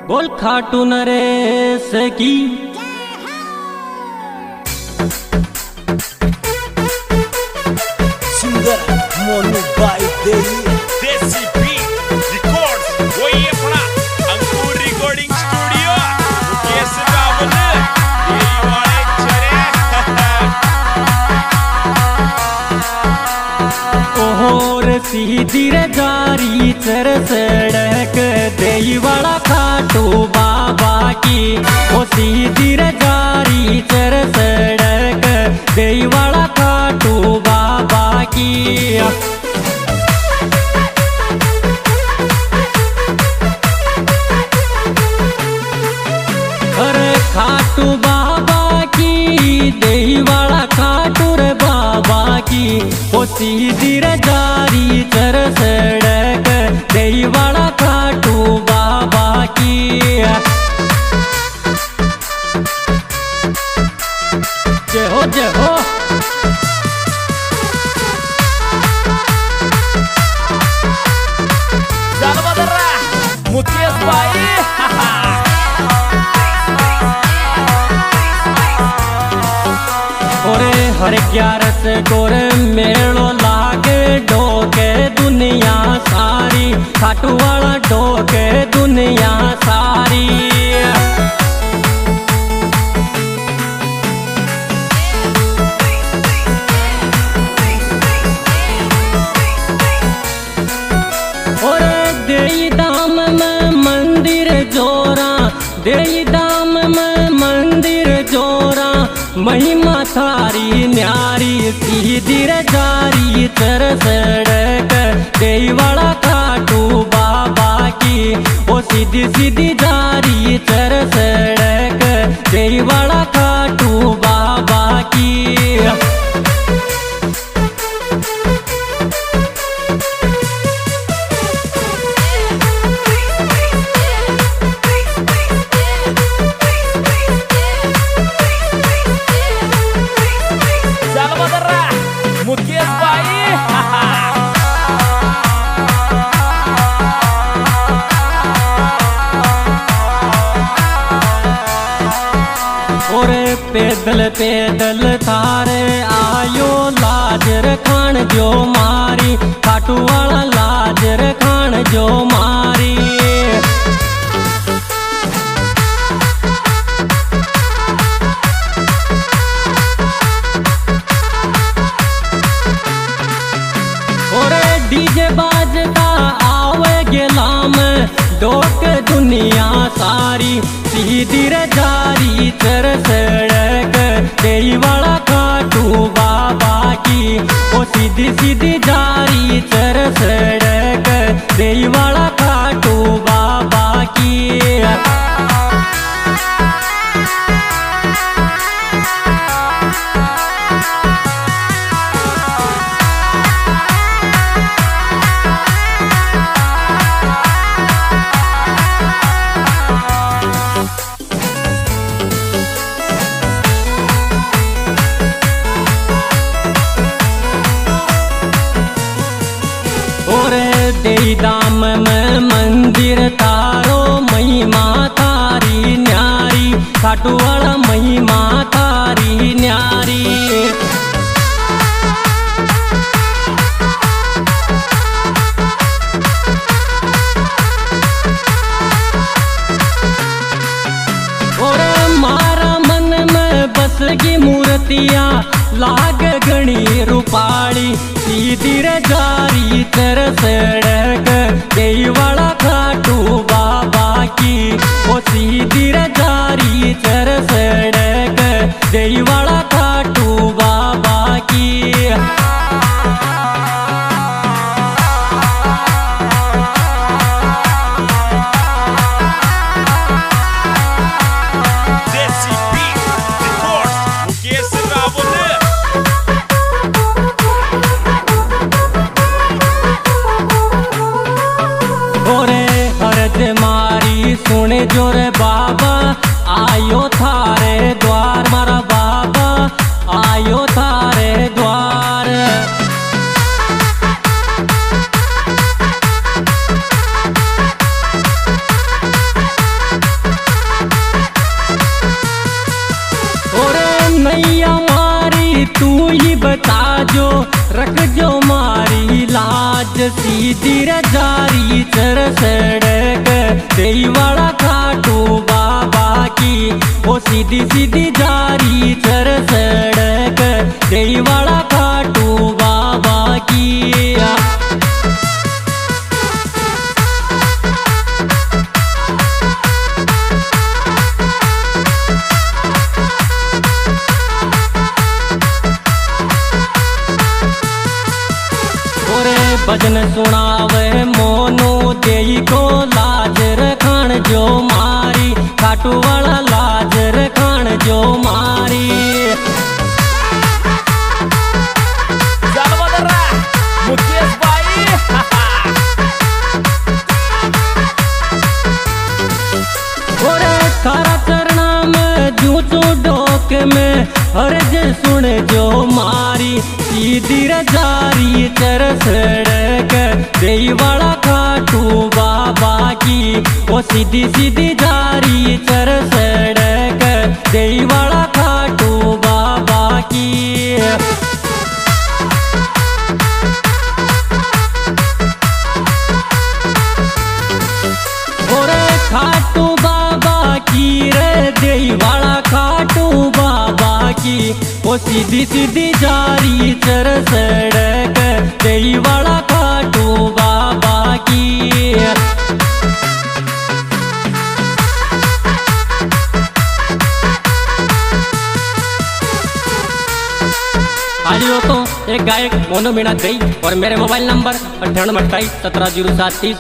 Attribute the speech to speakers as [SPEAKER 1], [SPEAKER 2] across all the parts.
[SPEAKER 1] बोल खाटू नरेश की
[SPEAKER 2] सिंगर मोनू भाई
[SPEAKER 3] देसी बीट रिकॉर्ड्स वही अपना अंकुर रिकॉर्डिंग स्टूडियो मुकेश रावल देई वाले चरे
[SPEAKER 1] ओहोर सीधी रे जारी चर सड़क देई वाला खाटू बाबा की ओ सीधी रे जारी चर सड़क देई वाला खाटू बाबा की अरे खाटू बाबा की देई वाला खाटू रे बाबा की ओ सीधी रे जारी चर सड़क देई वाला खाटू बाबा की जय हो जय हो
[SPEAKER 3] जानवदरा मुकेश भाई
[SPEAKER 1] ओरे हर ग्यारस गोरे मेलो लागे डोके दुनिया सारी खाटू वाला डोके दुनिया सारी ओरे देई दाम में मंदिर जोरा देई दाम में मंदिर जोरा महिमा थारी न्यारी सीधी रे जारी चर सड़क देई वाला खाटू बाबा की ओ सीधी सीधी जारी चर सड़क देई वाला खाटू बाबा की
[SPEAKER 3] जानवदरा मुकेश भाई
[SPEAKER 1] ओरे पैदल पैदल थारे आयो लाज रखान जो मारी खाटू वाला लाज रखान जो मारी ओरे डीजे बाजता आवे गेलाम डोक दुनिया सारी सीधी रे जारी चर सड़क देई वाला खाटू बाबा की ओ सीधी सीधी जारी चर सड़क देई वाला खाटू बाबा की ओरे देई दाम में मंदिर तारो महिमा थारी न्यारी खाटू वाला महिमा थारी न्यारी ओरे मारा मन में बसगी मूर्तियां लाग गणी रूपाली सीधी रे जारी चर सड़क देई वाला खाटू बाबा की ओ सीधी रे जारी चर सड़क देई वाला खाटू बाबा की
[SPEAKER 3] देसी बीट रिकॉर्ड्स मुकेश रावल
[SPEAKER 1] ओरे हरज मारी सुने जोरे बाबा आयो थारे द्वार मारा बाबा आयो थारे द्वार चर सड़क देईवाड़ा खाटू बाबा की, वो सीधी सीधी जारी चर सड़क देईवाड़ा खाटू बाबा की। भजन सुनावे मोनू देई को लाज रखण जो मारी, खाटू वाला लाज रखण जो मारी।
[SPEAKER 3] मुकेश भाई
[SPEAKER 1] ओरे थारा चरणा में जूचू डोक में अर्ज सुन जो मारी, सीधी रजारी चर सड़क देईवाड़ा खाटू बाबा की, वो सीधी सीधी जारी चर सड़क देईवाड़ा खाटू बाबा की। ओरे खाटू बाबा की रे देईवाड़ा खाटू बाबा की, वो सीधी सीधी जारी चर सड़क देईवाड़ा खाटू बाबा की। आज तो एक गायक मोनू मीणा दई और मेरे मोबाइल नंबर 9828170730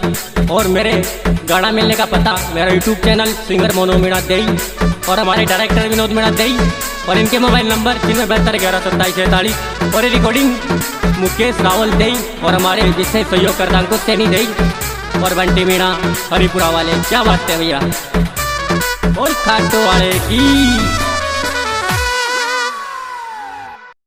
[SPEAKER 1] और मेरे गाना मिलने का पता मेरा YouTube channel singer Monu Meena दई और हमारे डायरेक्टर विनोद मीणा दई और इनके मोबाइल नंबर 9272112743 और रिकॉर्डिंग मुकेश रावल दई और हमारे विशेष सहयोगकर्ता अंकुश सैनी दई और बंटी मीणा हरिपुरा वाले। क्या बात है भैया। और खाटू वाले की